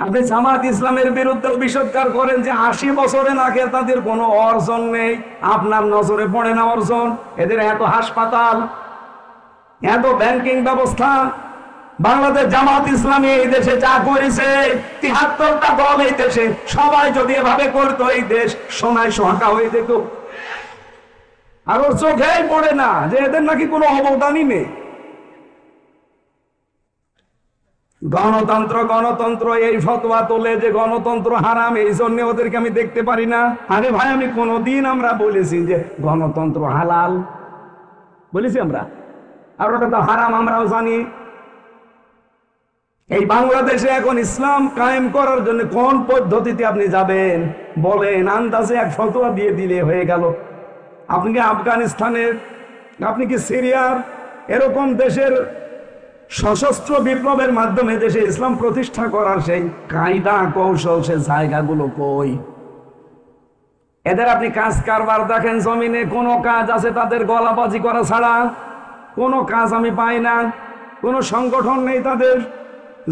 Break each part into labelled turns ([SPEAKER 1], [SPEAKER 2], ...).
[SPEAKER 1] আপনি জামাত ইসলামের বিরুদ্ধে অভিযোগ করেন যে 80 বছরের আগে তাদের কোনো অর্জন নেই। আপনার নজরে পড়ে না অর্জন? এদের এত হাসপাতাল, এত ব্যাংকিং ব্যবস্থা। বাংলাদেশ জামাত ইসলামী এই দেশে যা করেছে, 73টা দল এই দেশে, সবাই যদি এভাবে করতো এই দেশ সোনায় সোহাগা হয়ে যেত। আর ওর চোখেই পড়ে না যে এদের নাকি কোনো অবদানই নেই। গণতন্ত্র গণতন্ত্র এই ফতোয়া তোলে যে গণতন্ত্র হারাম, এই জন্য ওদেরকে আমি দেখতে পারি না। আরে ভাই, আমি কোনদিন আমরা বলেছি যে গণতন্ত্র হালাল? বলেছি আমরা? আর ওটা তো হারাম আমরাও জানি। এই বাংলাদেশে এখন ইসলাম কায়েম করার জন্য কোন পদ্ধতিতে আপনি যাবেন বলেন? আন্দাজে এক ফতোয়া দিয়ে দিলে হয়ে গেল। আপনি কি আফগানিস্তানের, আপনি কি সিরিয়ার এরকম দেশের সশস্ত্র বিপ্লবের মাধ্যমে দেশে ইসলাম প্রতিষ্ঠা করার সেই কায়দা কৌশল, সে জায়গাগুলো কই? এদের আপনি কাজ কারবার দেখেন, জমিনে কোনো কাজ আছে তাদের গলাবাজি করা ছাড়া? কোনো কাজ আমি পাই না। কোনো সংগঠন নেই তাদের।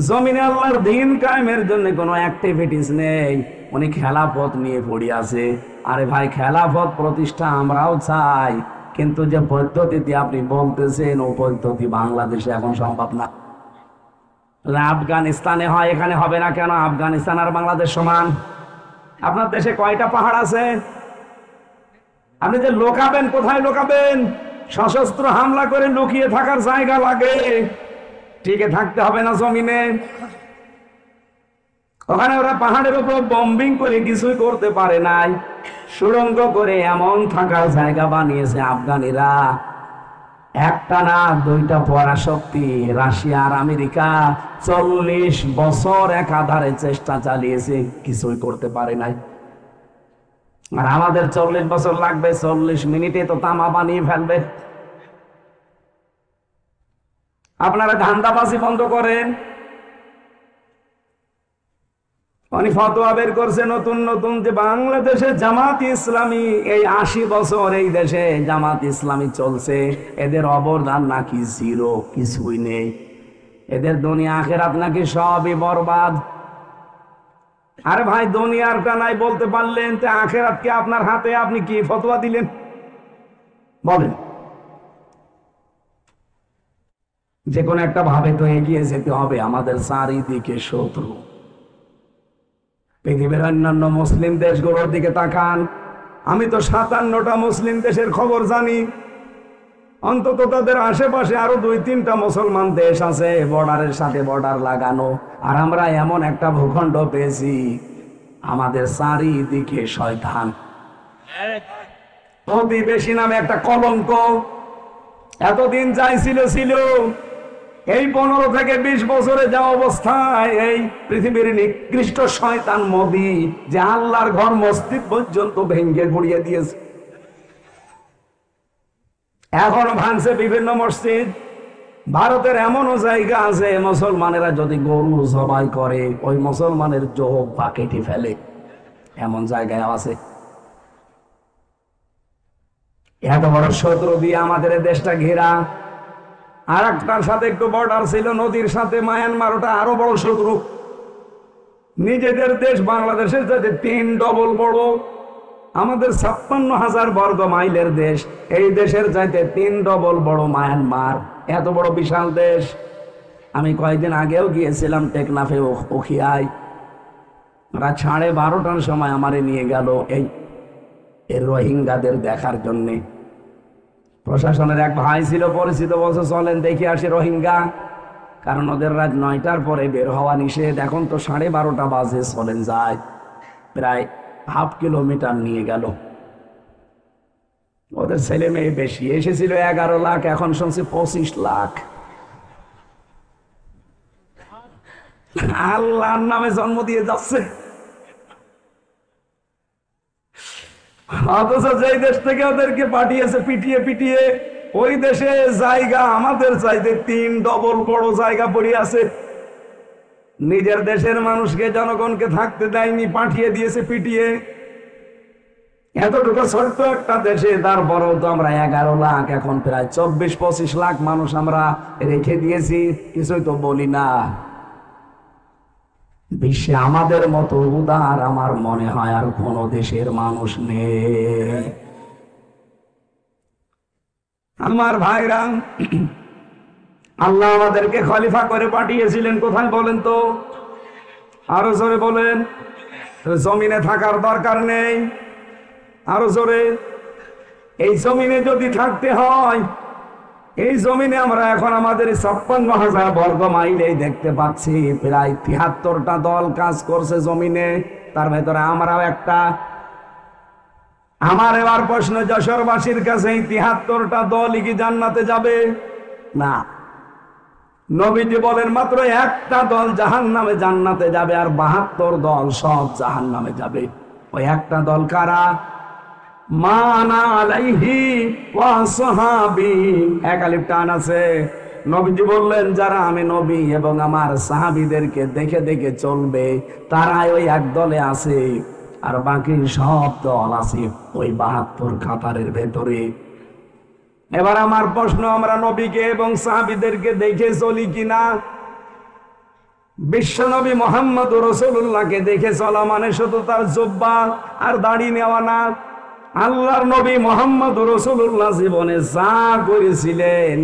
[SPEAKER 1] জমিনে আল্লাহর দ্বীন কায়েমের জন্য কোনো অ্যাক্টিভিটিস নেই। উনি খেলাফত নিয়ে পড়ে আছে। আরে ভাই, খেলাফত প্রতিষ্ঠা আমরাও চাই, কিন্তু যে পদ্ধতিতে আপনি বলতেছেন ও পদ্ধতি বাংলাদেশে এখন সম্ভব না। আফগানিস্তানে হয়, এখানে হবে না কেন? আফগানিস্তান আর বাংলাদেশ সমান। আপনার দেশে কয়টা পাহাড় আছে? আপনি যে লোকাবেন, কোথায় লোকাবেন? সশস্ত্র হামলা করে লুকিয়ে থাকার জায়গা লাগে, টিকে থাকতে হবে না জমিনে? ওখানে ওরা পাহাড়ের উপর বম্বিং করে কিছুই করতে পারে নাই, সুড়ঙ্গ করে এমন থাকার জায়গা বানিয়েছে আফগানিরা। একটা না, দুইটা পরাশক্তি রাশিয়া আর আমেরিকা 40 বছর একাধারে চেষ্টা চালিয়েছে, কিছুই করতে পারে নাই। আর আমাদের 40 বছর লাগবে, 40 মিনিটে তো তামা বানিয়ে ফেলবে। আপনারা ধান্দাবাজি বন্ধ করেন। উনি ফতোয়া বের করছে নতুন নতুন যে বাংলাদেশে জামাত ইসলামী, এই 80 বছর এই দেশে জামাত ইসলামী চলছে, এদের অবদান নাকি জিরো, কিছুই নেই। এদের দুনিয়া আখেরাত নাকি সবই বরবাদ। আরে ভাই, দুনিয়ারটা নাই বলতে পারলেন, তো আখেরাত কি আপনার হাতে? আপনি কি ফতোয়া দিলেন বলেন? যে কোনো একটা ভাবে তো এগিয়ে যেতে হবে। আমাদের চারিদিকে শত্রু। পৃথিবীর অন্যান্য মুসলিম দেশগুলোর দিকে তাকান। আমি তো 57টা মুসলিম দেশের খবর জানি। অন্তত তাদের আশেপাশে আরো 2-3টা মুসলমান দেশ আছে, বর্ডারের সাথে বর্ডার লাগানো। আর আমরা এমন একটা ভূখণ্ড পেয়েছি, আমাদের চারিদিকে শয়তান। প্রতিবেশী নামে একটা কলঙ্ক। এতদিন যাই ছিল, এই 15 থেকে 20 বছরে যা অবস্থায়, এই পৃথিবীর নিকৃষ্ট শয়তান মোদি যে আল্লাহর ঘর মসজিদ পর্যন্ত ভেঙ্গে গুড়িয়ে দিয়েছে। এখনো ভাঙছে বিভিন্ন মসজিদ। ভারতের এমনও জায়গা আছে, মুসলমানেরা যদি গরু জবাই করে ওই মুসলমানের জোহবা কেটে ফেলে, এমন জায়গায় আছে। এত বড় শত্রু দিয়ে আমাদের দেশটা ঘেরা। আর একটার সাথে একটু বর্ডার ছিল নদীর সাথে, মায়ানমার, ওটা আরো বড় শত্রু। নিজেদের দেশ বাংলাদেশের সাথে 3 ডবল বড়। আমাদের 56,000 বর্গ মাইলের দেশ, এই দেশের চাইতে 3 ডবল বড় মায়ানমার। এত বড় বিশাল দেশ। আমি কয়েকদিন আগেও গিয়েছিলাম টেকনাফে, উখিয়ায়। রাত 12:30টার সময় আমারে নিয়ে গেল এই রোহিঙ্গাদের দেখার জন্যে। প্রশাসনের এক ভাই ছিল পরিচিত, বলছে চলেন দেখে আসে রোহিঙ্গা, কারণ ওদের রাত 9টার পরে বের হওয়া নিষেধ। এখন তো 12:30 বাজে, চলেন যায়। প্রায় ½ কিলোমিটার নিয়ে গেল। ওদের ছেলে মেয়ে বেশি, এসেছিল 11 লাখ, এখন শুনছি 25 লাখ। আল্লাহর নামে জন্ম দিয়ে যাচ্ছে। অথচ যেই দেশ থেকে ওদেরকে পাঠিয়েছে পিটিয়ে পিটিয়ে, ওই দেশে জায়গা আমাদের চাইতে 3 ডবল বড় জায়গা পড়ে আছে। নিজের দেশের মানুষকে, জনগণকে থাকতে দেয়নি, পাঠিয়ে দিয়েছে পিটিয়ে। এতটুকু ছোট্ট একটা দেশে তারপরেও তো আমরা 11 লাখ, এখন প্রায় 24-25 লাখ মানুষ আমরা রেখে দিয়েছি, কিছুই তো বলি না। বিশ্বে আমাদের মতো উদার আমার মনে হয় আর কোন দেশের মানুষ নেই। আমার ভাইরা, আল্লাহ আমাদেরকে খলিফা করে পাঠিয়েছিলেন কোথায় বলেন তো? আরো জোরে বলেন। জমিনে থাকার দরকার নেই, আরো জোরে। এই জমিনে যদি থাকতে হয়, এই জমিনে আমরা এখন আমাদের 56,000 বর্গ মাইলেই দেখতে পাচ্ছি প্রায় 73টা দল কাজ করছে জমিনে, তার ভেতরে আমরাও একটা। আমার এবার প্রশ্ন যশোরবাসীর কাছে, 73টা দলই কি জান্নাতে যাবে? না। নবীজি বলেন মাত্র একটা দল জাহান্নামে জান্নাতে যাবে, আর 72 দল সব জাহান্নামে যাবে। ওই একটা দল কারা? মানা আলাইহি ওয়া সাহাবী। এক আলিফ টান আছে। নবীজি বললেন যারা আমি নবী এবং আমার সাহাবীদেরকে দেখে দেখে চলবে, তারাই ওই এক দলে আছে, আর বাকি সব দল আছে ওই 72 কাতারের ভেতরে। এবার আমার প্রশ্ন, আমরা নবীকে এবং সাহাবীদেরকে দেখে চলি কিনা? বিশ্ব নবী মুহাম্মদ রাসূলুল্লাহকে দেখে চলা মানে শুধু তার জুব্বা আর দাড়ি নেওয়া না। আল্লাহর নবী মুহাম্মদ রাসূলুল্লাহ জীবনে যা করেছিলেন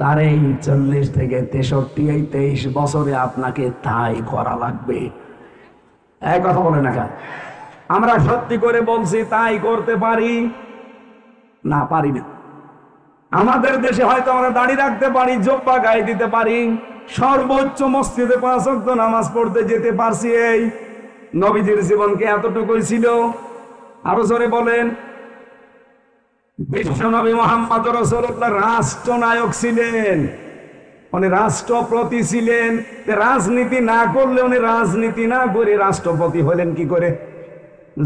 [SPEAKER 1] তার এই 40 থেকে 63 এই 23 বছরে আপনাকে তাই করা লাগবে। এই কথা বলে না কেন? আমরা সত্যি করে বলছি তাই করতে পারি না? পারি না। আমাদের দেশে হয়তো আমরা দাড়ি রাখতে পারি, জুব্বা গায়ে দিতে পারি, সর্বোচ্চ মসজিদে 5 ওয়াক্ত নামাজ পড়তে যেতে পারছি। এই নবীজির জীবনকে এতটুকুই ছিল? আরো জোরে বলেন। বিশ্বনবী মুহাম্মদ রাসূলুল্লাহ রাষ্ট্রনায়ক ছিলেন, উনি রাষ্ট্রপতি ছিলেন। রাজনীতি না করলে, উনি রাজনীতি না করে রাষ্ট্রপতি হলেন কি করে?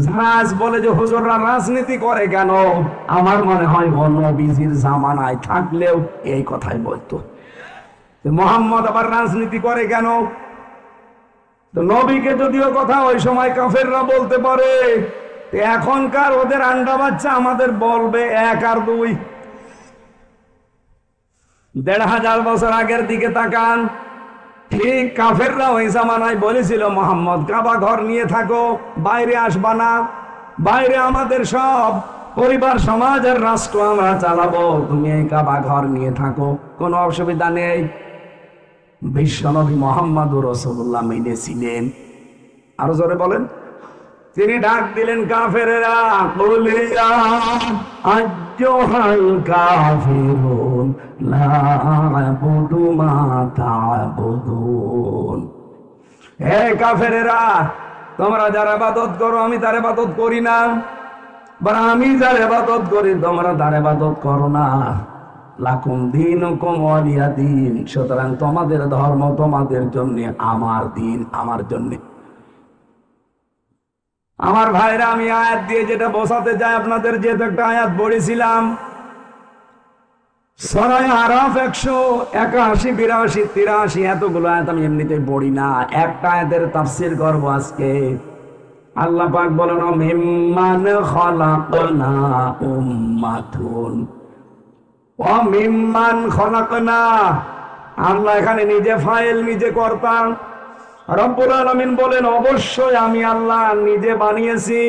[SPEAKER 1] জাহাজ বলে যে হুজুররা রাজনীতি করে কেন, আমার মনে হয় নবীজির জামানায় থাকলেও এই কথাই বলতো। মুহাম্মদ আবার রাজনীতি করে কেন? তো নবীকে যদিও কথা ওই সময় কাফেররা বলতে পারে, এখনকার ওদের আন্ডা বাচ্চা আমাদের বলবে 1 আর 2। 1500 বছর আগের দিকে তাকান, ঠিক কাফেররা ওই জামানায় বলেছিল মুহাম্মদ কাবা ঘর নিয়ে থাকো, বাইরে আসবা না, বাইরে আমাদের সব পরিবার সমাজের রাষ্ট্র আমরা চালাবো, তুমি এই কাবা ঘর নিয়ে থাকো, কোনো অসুবিধা নেই। বিশ্বনবী মুহাম্মদ রাসূলুল্লাহ মেনেছিলেন। আরো জোরে বলেন। তিনি ডাক দিলেন কাফেরেরা, কুলিয়া আইয়ুহাল কাফিরুন লা আ'বুদু মা তা'বুদুন। হে কাফেরেরা, তোমরা যার ইবাদত করো আমি তার ইবাদত করি না, বা আমি যার ইবাদত করি তোমরা তার ইবাদত করো না। লাকুম দীনুকুম ওয়ালিয়া দীন। সুতরাং তোমাদের ধর্ম তোমাদের জন্য, আমার দিন আমার জন্য। আমার ভাইরা, আমি আয়াত দিয়ে যেটা বোঝাতে চাই আপনাদের, যেহেতু একটা আয়াত পড়েছিলাম সূরা আরাফ 181, 82, 83, এতগুলো আয়াত আমি এমনিতেই পড়ি না, একটা আয়াতের তাফসীর করব আজকে। আল্লাহ পাক বলেন মিম্মান খালাকনা উম্মাতুন ওয়া মিম্মান খালাকনা। আল্লাহ এখানে নিজে ফাইল, নিজে কর্তা। রব্বুল আলামিন বলেন অবশ্যই আমি আল্লাহ নিজে বানিয়েছি।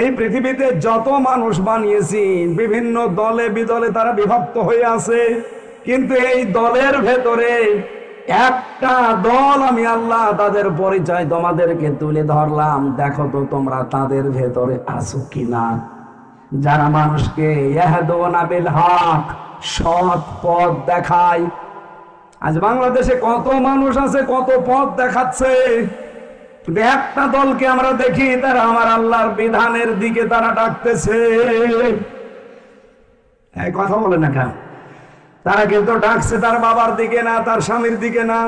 [SPEAKER 1] এই পৃথিবীতে যত মানুষ বানিয়েছি বিভিন্ন দলে বিদলে তারা বিভক্ত হয়ে আছে, কিন্তু এই দলের ভেতরে একটা দল আমি আল্লাহ, তাদের পরিচয় তোমাদেরকে তুলে ধরলাম, দেখো তো তোমরা তাদের ভেতরে আছো কিনা। যারা মানুষকে ইয়াহদুনা বিল হক, সৎ পথ দেখায়। আজ বাংলাদেশে কত মানুষ আছে, কত পথ দেখাচ্ছে, একটা দলকে আমরা দেখি তারা আমার আল্লাহর বিধানের দিকে তারা ডাকতেছে। এই কথা বলে না কেন? তারা কিন্তু ডাকছে তার বাবার দিকে না, তার স্বামীর দিকে না,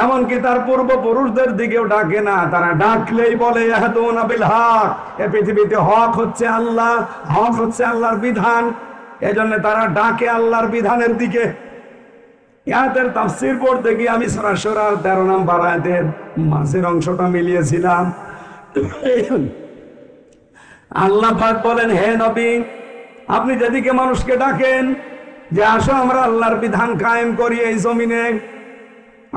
[SPEAKER 1] এমনকি তার পূর্বপুরুষদের দিকেও ডাকে না। তারা ডাকলেই বলে ইয়াহদুনা বিল হক। এই পৃথিবীতে হক হচ্ছে আল্লাহ, হক হচ্ছে আল্লাহর বিধান, এজন্য তারা ডাকে আল্লাহর বিধানের দিকে। আয়াতের তাফসীর পড়তে গিয়ে আমি সূরা শুরার 13 নম্বর আয়াতের মাঝের অংশটা মিলিয়েছিলাম। আল্লাহ পাক বলেন, হে নবী, আপনি যেদিকে মানুষকে ডাকেন যে আসো আমরা আল্লাহর বিধান কায়েম করি এই জমিনে,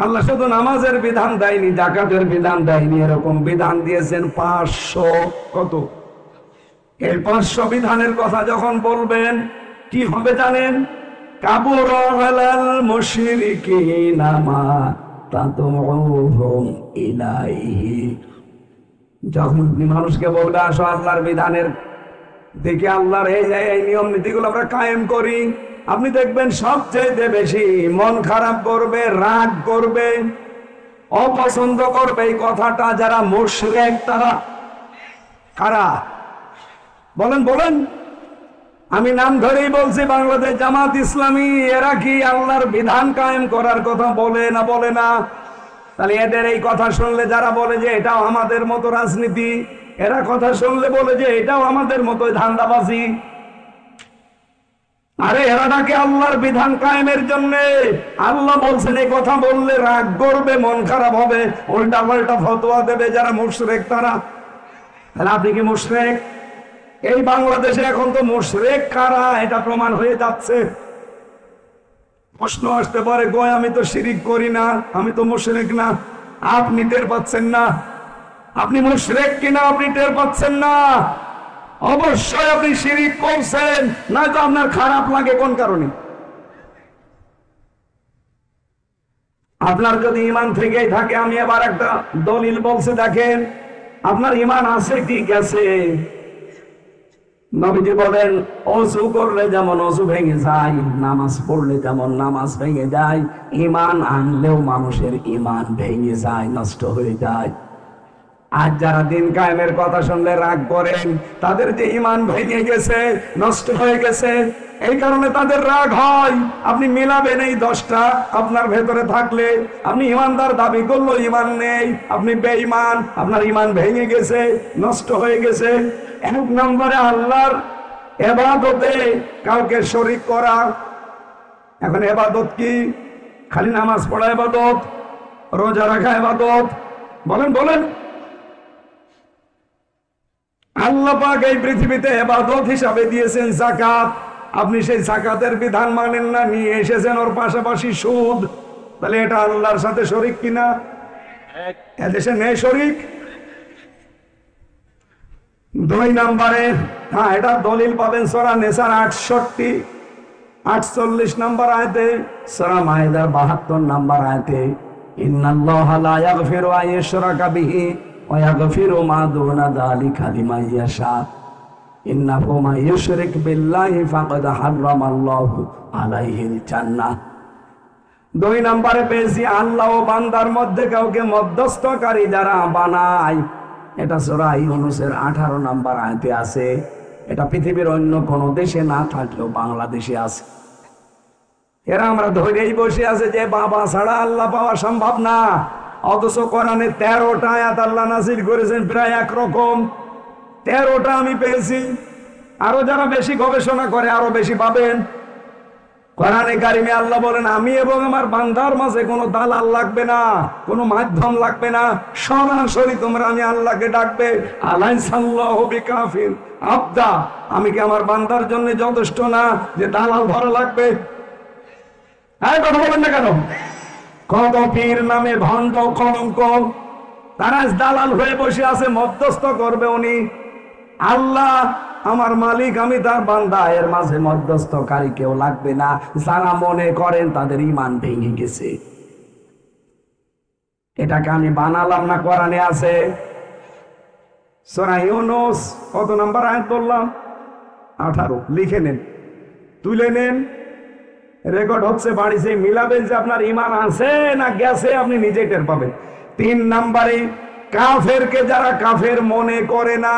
[SPEAKER 1] আল্লাহ শুধু নামাজের বিধান দেয়নি, যাকাতের বিধান দেয়নি, এরকম বিধান দিয়েছেন 500। কত? এই 500 বিধানের কথা যখন বলবেন কি হবে জানেন? কাবুরা আলাল মুশরিকিনা মা তাদউহুম ইলাইহি। যখন মানুষকে বলবে আসো আল্লাহর বিধানের দিকে, আল্লাহর এই নিয়ম নীতিগুলো আমরা কায়েম করি, আপনি দেখবেন সবচেয়ে বেশি মন খারাপ করবে, রাগ করবে, অপছন্দ করবে এই কথাটা যারা মুশরিক। তারা কারা? বলেন বলেন। আমি নাম ধরেই বলছি, বাংলাদেশ জামাত ইসলামী। এরা কি আল্লাহর বিধান কায়েম করার কথা বলে না? বলে না? তাহলে এদের এই কথা শুনলে যারা বলে যে এটাও আমাদের মতো রাজনীতি, এরা কথা শুনলে বলে যে এটাও আমাদের মতো ধান্দাবাজি। আরে এরা নাকি আল্লাহর বিধান কায়েমের জন্য। আল্লাহ বলছেন এই কথা বললে রাগ করবে, মন খারাপ হবে, উল্টা পাল্টা ফতোয়া দেবে যারা মুশরিক তারা। তাহলে আপনি কি মুশরিক? এই বাংলাদেশে এখন তো মুশরিক কারা এটা প্রমাণ হয়ে যাচ্ছে। প্রশ্ন আসতে পারে, গো আমি তো শিরিক করি না, আমি তো মুশরিক না। আপনি টের পাচ্ছেন না? আপনি মুশরিক কিনা আপনি টের পাচ্ছেন না? অবশ্যই আপনি শিরিক করছেন, না তো আপনার খারাপ লাগে কোন কারণে? আপনার যদি ঈমান থেকেই থাকে, আমি এবার একটা দলিল বলছি, দেখেন আপনার ঈমান আছে ঠিক আছে। নবীজি বলেন ওযু করলে যেমন ওযু ভেঙে যায়, নামাজ পড়লে যেমন নামাজ ভেঙে যায়, ঈমান আনলেও মানুষের ঈমান ভেঙে যায়, নষ্ট হয়ে যায়। আজ যারা দিন কায়েমের কথা শুনলে রাগ করেন, তাদের যে ঈমান ভেঙে গেছে, নষ্ট হয়ে গেছে, এই কারণে তাদের রাগ হয়। আপনি মিলাবেন এই 10টা আপনার ভেতরে থাকলে, আপনি ঈমানদার দাবি করলো ঈমান নেই, আপনি বেঈমান, আপনার ঈমান ভেঙে গেছে, নষ্ট হয়ে গেছে। 1 নম্বরে আল্লাহর ইবাদতে কাউকে শরীক করা। এখন ইবাদত কি? খালি নামাজ পড়া ইবাদত? রোজা রাখা ইবাদত? বলেন বলেন। আল্লাহ পাক এই পৃথিবীতে ইবাদত হিসাবে দিয়েছেন যাকাত। আপনি সেই যাকাতের বিধান মানেন না, নিয়ে এসেছেন ওর পাশাপাশি সুদ। তাহলে এটা আল্লাহর সাথে শরীক কিনা? এদেশে নেই শরীক। 2 নম্বরে, হ্যাঁ এটা দলিল পাবেন সূরা নিসার 48 নম্বর আয়াতে, সূরা মায়েদার 72 নম্বর আয়াতে, ইন্নাল্লাহা লা ইয়াগফিরু আন ইউশরাকা বিহি ওয়া ইয়াগফিরু মা দুনা যালিকা লিমান ইয়াশা ইন্নাহু মান ইউশরিক বিল্লাহি ফাকাদ হারামাল্লাহু আলাইহিল জান্নাহ। 2 নম্বরে পেয়েছি আল্লাহ ও বান্দার মধ্যে কাউকে মধ্যস্থকারী যারা বানায়, এটা সূরা ইউনূসের 18 নম্বর আয়াতে আছে। এটা পৃথিবীর অন্য কোন দেশে না থাকলেও বাংলাদেশে আছে। এরা আমরা ধরেই বসে আছে যে বাবা ছাড়া আল্লাহ পাওয়া সম্ভব না, অথচ কোরআনে 13টা আয়াত আল্লাহ নাযিল করেছেন প্রায় একরকম। 13টা আমি পেয়েছি। আরো যারা বেশি গবেষণা করে আরো বেশি পাবেন। কোরআনে কারিমে আল্লাহ বলেন আমি এবং আমার বান্দার মাঝে কোনো দালাল লাগবে না, কোনো মাধ্যম লাগবে না, সরাসরি তোমরা আমি আল্লাহকে ডাকবে। আলাইসাল্লাহু বিকাফির আবদা, আমি কি আমার বান্দার জন্য যথেষ্ট না যে দালাল ধরা লাগবে? এই কথা বলেন না কেন? কত পীর নামে ভণ্ড কলঙ্ক, তারা দালাল হয়ে বসে আছে, মধ্যস্থ করবে উনি। আল্লাহ আমার মালিক, আমি তার বান্দা, এর মাঝে মধ্যস্থকারী কেউ লাগবে না। যারা মনে করেন তাদের ঈমান ভেঙে গেছে। এটাকে আমি বানালাম না, কোরআনে আছে। সূরা ইউনূস কত নম্বর আয়াত বললাম? 18। লিখে নেন, তুলে নেন, রেকর্ড হচ্ছে বাড়িতে, মিলাবেন যে আপনার ঈমান আছে না গেছে, আপনি নিজেই টের পাবেন। 3 নম্বরে কাফেরকে যারা কাফের মনে করে না,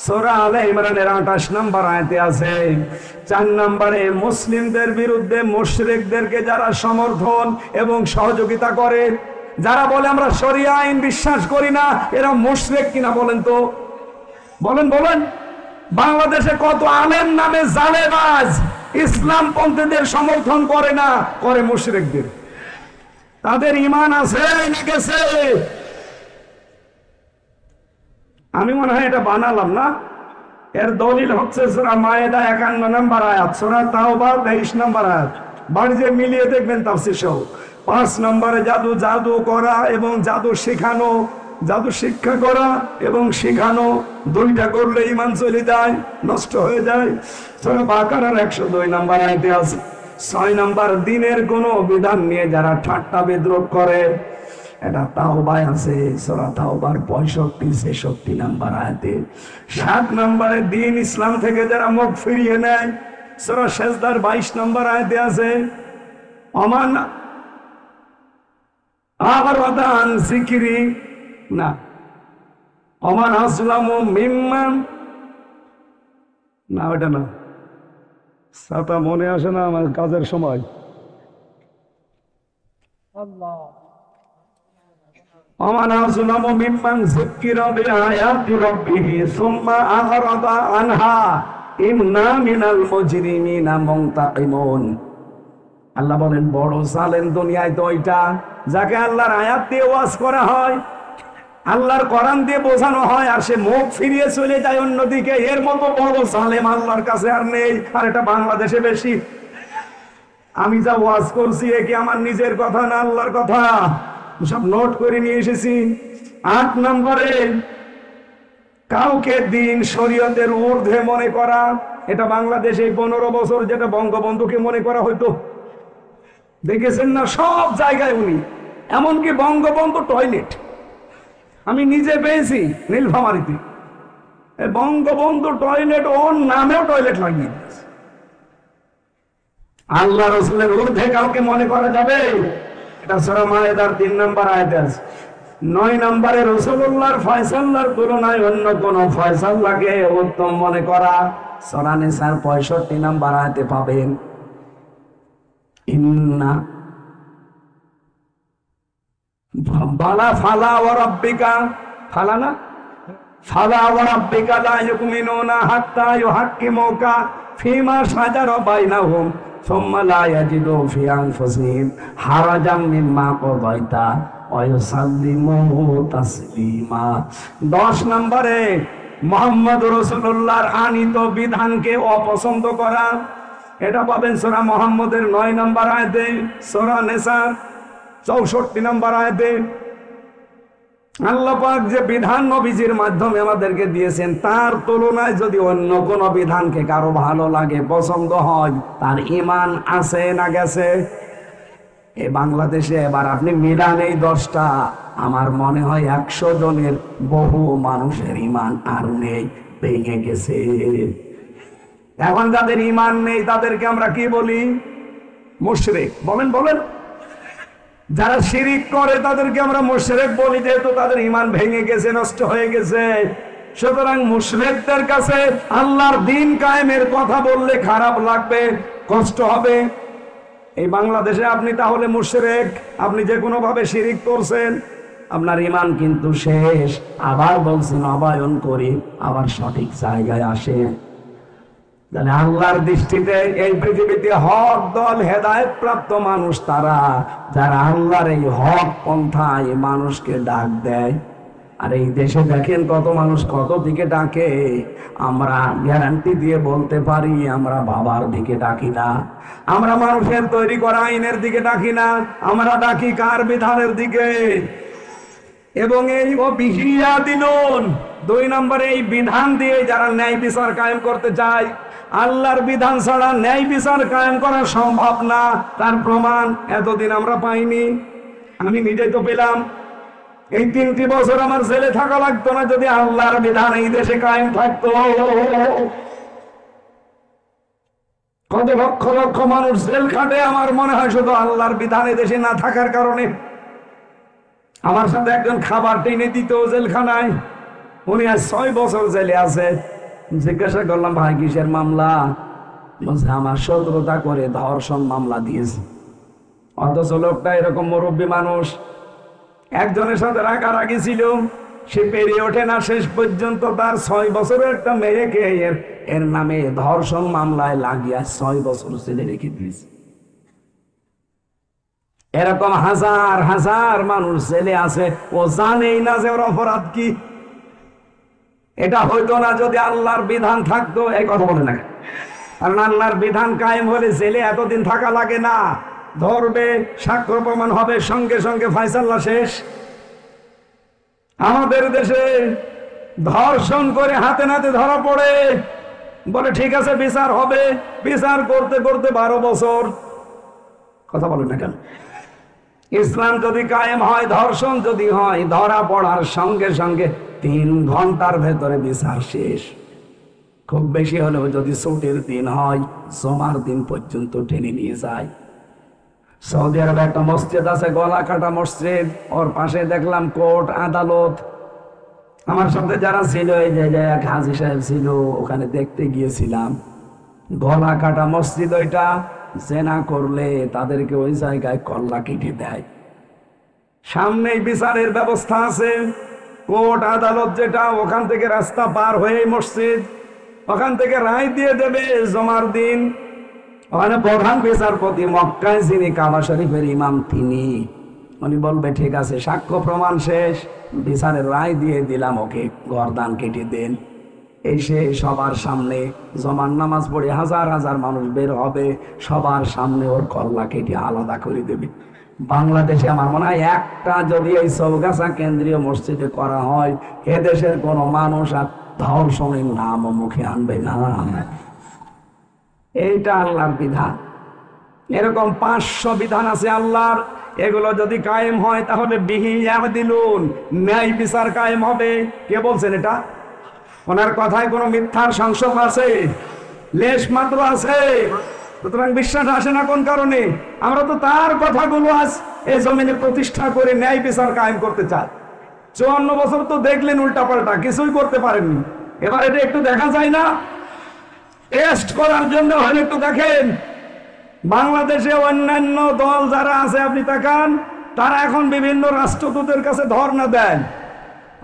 [SPEAKER 1] সূরা আলে ইমরানের 28 নম্বর আয়াতে আছে। 4 নম্বরে মুসলিমদের বিরুদ্ধে মুশরিকদেরকে যারা সমর্থন এবং সহযোগিতা করে, যারা বলে আমরা শরিয়া আইন বিশ্বাস করি না, এরা মুশরিক কিনা বলেন তো? বলেন বলেন। বাংলাদেশে কত আলেম নামে জালেবাজ ইসলাম পন্থীদের সমর্থন করে না, করে মুশরিকদের। তাদের ঈমান আছে না গেছে? আমি মনে হয় এটা বানালাম না। এর দলিল হচ্ছে সূরা মায়েদা 51 নম্বর আয়াত, সূরা তাওবা 23 নম্বর আয়াত। বাড়িতে মিলিয়ে দেখবেন তাফসীর সহ। 5 নম্বরে জাদু, জাদু করা এবং জাদু শেখানো, জাদু শিক্ষা করা এবং শেখানো, দুইটা করলে ঈমান চলে যায়, নষ্ট হয়ে যায়। সূরা বাকারার 102 নম্বর আয়াতে আছে। 6 নম্বর, দিনের কোনো বিধান নিয়ে যারা ঠাট্টা বিদ্রূপ করে, এটা তাওবায় আছে, সূরা তাওবার 65-66 নম্বর আয়াতে। 7 নম্বরে, দিন ইসলাম থেকে যারা মুখ ফিরিয়ে নেয়, সূরা সেজদার 22 নম্বর আয়াতে আছে। অমান আ'রাদা আন যিকরি, না, অমান আসলামু মিম্মান, না ওটা না, সাটা মনে আসে না আমার কাজের সময়। অমান আসলামু মিম্মান যুক্কিরা বিআয়াতি রাব্বিহি সুম্মা আ'রাদা আনহা ইন্না মিনাল মুজরিমিনা মুনতাকিমুন। আল্লাহ বলেন, বড় জালেম দুনিয়ায় তো ওইটা, যাকে আল্লাহর আয়াত দিয়ে ওয়াজ করা হয়, আল্লাহর কোরআন দিয়ে বোঝানো হয়, আর সে মুখ ফিরিয়ে চলে যায় অন্যদিকে। এর মতো বড় জালেম আল্লাহর কাছে আর নেই। আর এটা বাংলাদেশে বেশি। আমি যা ওয়াজ করছি এ কি আমার নিজের কথা না আল্লাহর কথা? সব নোট করে নিয়ে এসেছি। 8 নম্বরে, কাউকে দিন শরীয়তের ঊর্ধ্বে মনে করা, এটা বাংলাদেশে 15 বছর যেটা বঙ্গবন্ধুকে মনে করা হইতো, দেখেছেন না? সব জায়গায় উনি, এমনকি বঙ্গবন্ধু টয়লেট আমি নিজে পেয়েছি নীলফামারীতে। বঙ্গবন্ধু টয়লেট ওর নামেও টয়লেট লাগিয়ে দিয়েছে। আল্লাহ রাসূলের ঊর্ধ্বে কাউকে মনে করা যাবে? এটা সূরা মায়েদার 3 নম্বর আয়াতে আছে। 9 নম্বরে, রাসূলুল্লাহর ফয়সালার তুলনায় অন্য কোন ফয়সালাকে উত্তম মনে করা, সূরা নিসার 65 নম্বর আয়াতে পাবেন। ইন্না বালা ফালা ওয়া রাব্বিকা, ফালা না, ফালা ওয়া রাব্বিকা লা ইউমিনুনা হাত্তা ইউহাক্কিমুকা ফীমা শাজারা বাইনাহুম সুম্মা লা ইয়াজিদু ফি আনফুসিহিম হারাজাম মিম্মা কাদাইতা ওয়া ইউসাল্লিমু তাসলিমা। 10 নম্বরে, মুহাম্মদ রাসূলুল্লাহর আনিত বিধানকে অপছন্দ করা, এটা পাবেন সূরা মুহাম্মদের 9 নম্বর আয়াতে, সূরা নিসার 64 নম্বর আয়াতে। আল্লাহ পাক যে বিধান নবীজির মাধ্যমে আমাদেরকে দিয়েছেন, তার তুলনায় যদি অন্য কোন বিধানকে কারো ভালো লাগে, পছন্দ হয়, তার ঈমান আছে না গেছে? এই বাংলাদেশে এবার আপনি মিলান এই 10টা, আমার মনে হয় 100 জনের বহু মানুষের ঈমান আর নেই, ভেঙে গেছে। এখন যাদের ঈমান নেই তাদেরকে আমরা কি বলি? মুশরিক। বলেন বলেন। যারা শিরিক করে তাদেরকে আমরা মুশরিক বলি, যেহেতু তাদের ঈমান ভেঙে গেছে, নষ্ট হয়ে গেছে। সুতরাং মুশরিকদের কাছে আল্লাহর দ্বীন কায়েমের কথা বললে খারাপ লাগবে, কষ্ট হবে। এই বাংলাদেশে আপনি তাহলে মুশরিক, আপনি যে কোনো ভাবে শিরিক করছেন, আপনার ঈমান কিন্তু শেষ। আবার বলছেন, আবায়ন করি, আবার সঠিক জায়গায় আসে। তাহলে আল্লাহর দৃষ্টিতে এই পৃথিবীতে হক দল, হেদায়েত প্রাপ্ত মানুষ তারা, যারা আল্লাহর এই হক পন্থায় মানুষকে ডাক দেয়। আর এই দেশে দেখেন কত মানুষ কত দিকে ডাকে। আমরা গ্যারান্টি দিয়ে বলতে পারি, আমরা বাবার দিকে ডাকি না, আমরা মানুষের তৈরি করা আইনের দিকে ডাকি না, আমরা ডাকি কার? বিধানের দিকে। এবং এই বিহিয়া দিলুন, 2 নম্বরে, এই বিধান দিয়ে যারা ন্যায় বিচার কায়েম করতে চায়, আল্লাহর বিধান ছাড়া ন্যায় বিচার কায়েম করা সম্ভব না। তার প্রমাণ এতদিন আমরা পাইনি, আমি নিজেই তো পেলাম। এই 3টি বছর আমার জেলে থাকা লাগতো না যদি আল্লাহর বিধান এই দেশে কায়েম থাকতো। কত লক্ষ লক্ষ মানুষ জেল খাটে, আমার মনে হয় শুধু আল্লাহর বিধান এই দেশে না থাকার কারণে। আমার সাথে একজন খাবার টেনে দিত জেলখানায়, উনি আজ 6 বছর জেলে আছে। জিজ্ঞাসা করলাম, ভাই কিসের মামলা? বলছে, আমার শত্রুতা করে ধর্ষণ মামলা দিয়েছে। অথচ লোকটা এরকম মুরব্বী মানুষ, একজনের সাথে রাগারাগি ছিল, সে পেরিয়ে ওঠে না, শেষ পর্যন্ত তার 6 বছরের একটা মেয়েকে এর নামে ধর্ষণ মামলায় লাগিয়ে 6 বছর জেলে রেখে দিয়েছে। এরকম হাজার হাজার মানুষ জেলে আছে, ও জানেই না যে ওর অপরাধ কি। এটা হইতো না যদি আল্লাহর বিধান থাকতো। এই কথা বলে না, কারণ আল্লাহর বিধান কায়েম হলে জেলে এতদিন থাকা লাগে না। ধরবে, সাক্ষ্য প্রমাণ হবে, সঙ্গে সঙ্গে ফায়সালা শেষ। আমাদের দেশে ধর্ষণ করে হাতে নাতে ধরা পড়ে, বলে ঠিক আছে বিচার হবে, বিচার করতে করতে 12 বছর। কথা বলেন না কেন? ইসলাম যদি কায়েম হয়, ধর্ষণ যদি হয়, ধরা পড়ার সঙ্গে সঙ্গে 3 ঘন্টার ভেতরে বিচার শেষ। খুব বেশি হলেও যদি ছুটির দিন হয়, জমার দিন পর্যন্ত টেনে নিয়ে যায়। সৌদি আরবে একটা মসজিদ আছে, গলা কাটা মসজিদ, ওর পাশে দেখলাম কোর্ট আদালত। আমার সাথে যারা ছিল, এই যে এক হাজী সাহেব ছিল, ওখানে দেখতে গিয়েছিলাম। গলা কাটা মসজিদ ওইটা, জেনা করলে তাদেরকে ওই জায়গায় কল্লা কেটে দেয়। সামনেই বিচারের ব্যবস্থা আছে, কোর্ট আদালত যেটা, ওখান থেকে রাস্তা পার হয়ে মসজিদ, ওখান থেকে রায় দিয়ে দেবে জমার দিন। ওখানে প্রধান বিচারপতি মক্কায় যিনি কাবা শরীফের ইমাম, তিনি উনি বলবে ঠিক আছে, সাক্ষ্য প্রমাণ শেষ, বিচারের রায় দিয়ে দিলাম, ওকে গর্দান কেটে দেন। এসে সবার সামনে জমান নামাজ পড়ে হাজার হাজার মানুষ বের হবে, সবার সামনে ওর কল্লা কেটে আলাদা করে দেবে। বাংলাদেশে আমার মনে হয় একটা যদি এই চৌগাছা কেন্দ্রীয় মসজিদে করা হয়, এদেশের কোনো মানুষ আর ধর্ষণের নাম মুখে আনবে না। এইটা আল্লাহর বিধান। এরকম 500 বিধান আছে আল্লাহর, এগুলো যদি কায়েম হয় তাহলে বিহি ইয়াদিলুন, ন্যায় বিচার কায়েম হবে। কে বলছেন এটা? ওনার কথায় কোনো মিথ্যার সংশয় আছে? লেশ মাত্র আছে? সুতরাং বিশ্বাস আসে না কোন কারণে? আমরা তো তার কথাগুলো আজ এই জমিনে প্রতিষ্ঠা করে ন্যায় বিচার কায়েম করতে চাই। 54 বছর তো দেখলেন উল্টাপাল্টা, কিছুই করতে পারেননি। এবার এটা একটু দেখা যায় না? টেস্ট করার জন্য হলে একটু দেখেন, বাংলাদেশে অন্যান্য দল যারা আছে আপনি তাকান, তারা এখন বিভিন্ন রাষ্ট্রদূতের কাছে ধর্ণা দেন,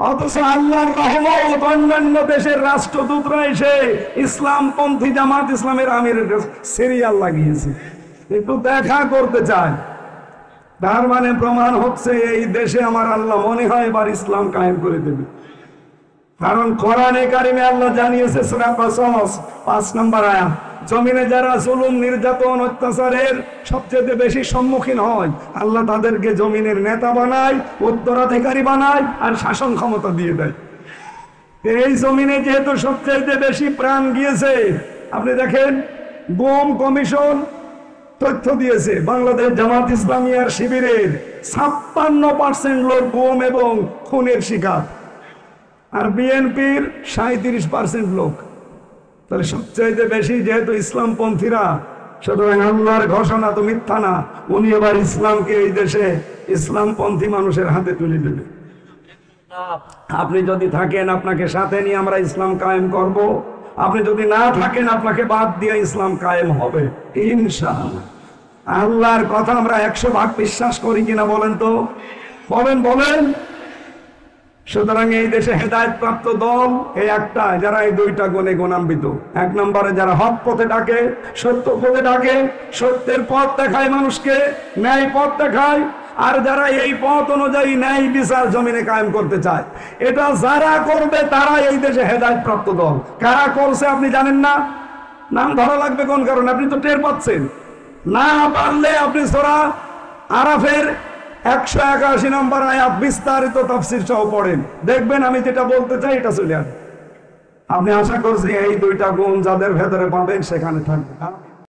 [SPEAKER 1] অথচ আল্লাহর রহমত অন্যান্য দেশের রাষ্ট্রদূতরা এসে ইসলামপন্থী জামাত ইসলামের আমিরের সিরিয়াল লাগিয়েছে, একটু দেখা করতে চায়। তার মানে প্রমাণ হচ্ছে এই দেশে আমার আল্লাহ মনে হয় এবার ইসলাম কায়েম করে দেবে। কারণ কোরআনে কারিমে আল্লাহ জানিয়েছে, সূরা কসস 5 নম্বর আয়াত, জমিনে যারা জুলুম, নির্যাতন, অত্যাচারের সবচেয়ে বেশি সম্মুখীন হয়, আল্লাহ তাদেরকে জমিনের নেতা বানায়, উত্তরাধিকারী বানায়, আর শাসন ক্ষমতা দিয়ে দেয়। এই জমিনে যেহেতু সবচেয়ে বেশি প্রাণ গিয়েছে, আপনি দেখেন গুম কমিশন তথ্য দিয়েছে, বাংলাদেশ জামাত ইসলামী আর শিবিরের 56% লোক গুম এবং খুনের শিকার, আর বিএনপির 37% লোক। তাহলে সবচাইতে বেশি যেহেতু ইসলামপন্থীরা, সুতরাং আল্লাহর ঘোষণা তো মিথ্যা না, উনি এবার ইসলামকে এই দেশে ইসলামপন্থী মানুষের হাতে তুলে দেবে। আপনি যদি থাকেন, আপনাকে সাথে নিয়ে আমরা ইসলাম কায়েম করব। আপনি যদি না থাকেন, আপনাকে বাদ দিয়ে ইসলাম কায়েম হবে ইনশাআল্লাহ। আল্লাহর কথা আমরা 100% বিশ্বাস করি কিনা বলেন তো? বলেন। সুতরাং এই দেশে হেদায়েত প্রাপ্ত দল এই একটা, যারা এই 2টা গুণে গুণান্বিত। 1 নম্বরে যারা হক পথে ডাকে, সত্য পথে ডাকে, সত্যের পথ দেখায় মানুষকে, ন্যায় পথ দেখায়, আর যারা এই পথ অনুযায়ী ন্যায় বিচার জমিনে কায়েম করতে চায়, এটা যারা করবে তারা এই দেশে হেদায়েত প্রাপ্ত দল। কারা করছে আপনি জানেন না? নাম ধরা লাগবে কোন কারণে? আপনি তো টের পাচ্ছেন না। পারলে আপনি সূরা আরাফের 181 নম্বর আয়াত বিস্তারিত তাফসীর সহ পড়েন, দেখবেন আমি যেটা বলতে চাই এটা চলে আসবে। আপনি আশা করছি এই 2টা গুণ যাদের ভেতরে পাবেন সেখানে থাকবে।